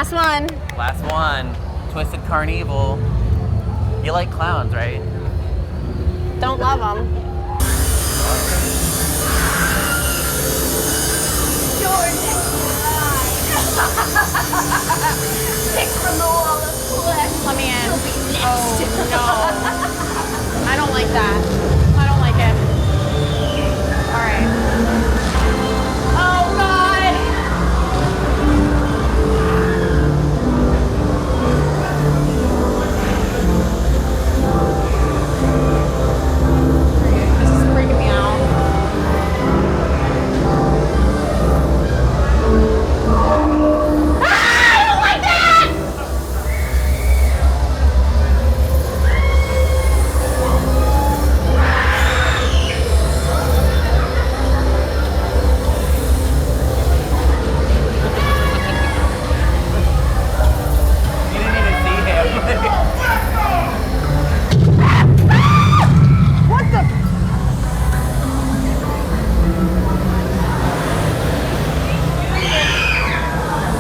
Last one. Last one. Twisted Carnevil. You like clowns, right? Don't love them. Pick from the wall of flesh. Let me in. Oh, no. I don't like that. I don't like it. All right. Oh, God. This is freaking me out.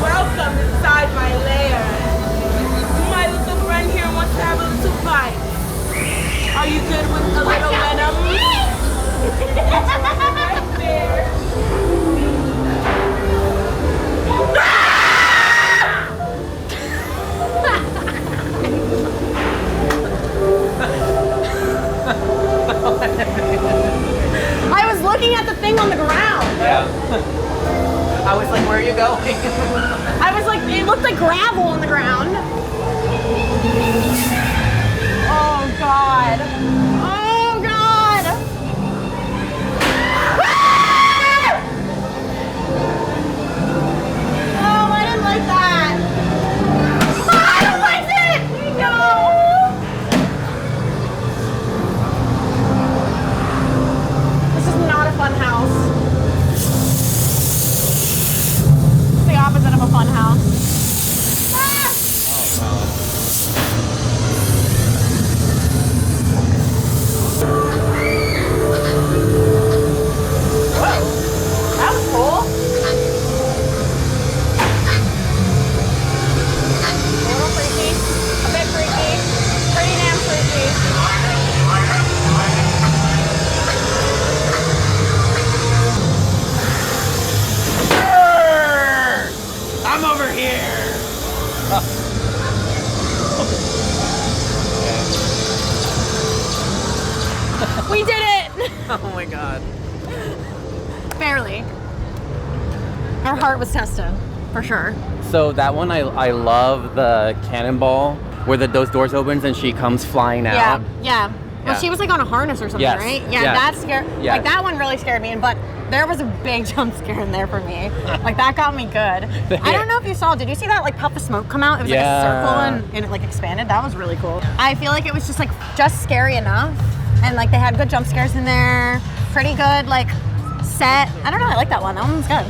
Welcome inside my lair. My little friend here wants to have a little bite. Are you good with a little venom? Right there. I was looking at the thing on the ground. Yeah. I was like, where are you going? I was like, it looked like gravel on the ground. Oh, God. Oh, God. Ah! Oh, I didn't like that. I don't like it. No. This is not a fun house. It's the opposite of a fun house. Ah! Whoa, that was cool. A little freaky, a bit freaky, pretty damn freaky. I'm over here. We did it! Oh my God. Barely. Our heart was tested, for sure. So that one, I love the cannonball where those doors opens and she comes flying out. Yeah, yeah. Well, Yeah. she was like on a harness or something, Yes. right? Yeah, Yes. that scared. Yes. Like that one really scared me, but there was a big jump scare in there for me. Like that got me good. I don't know if you saw. Did you see that like puff of smoke come out? It was like a circle and it like expanded. That was really cool. I feel like it was just scary enough, and like they had good jump scares in there. Pretty good like set. I don't know. I like that one. That one was good.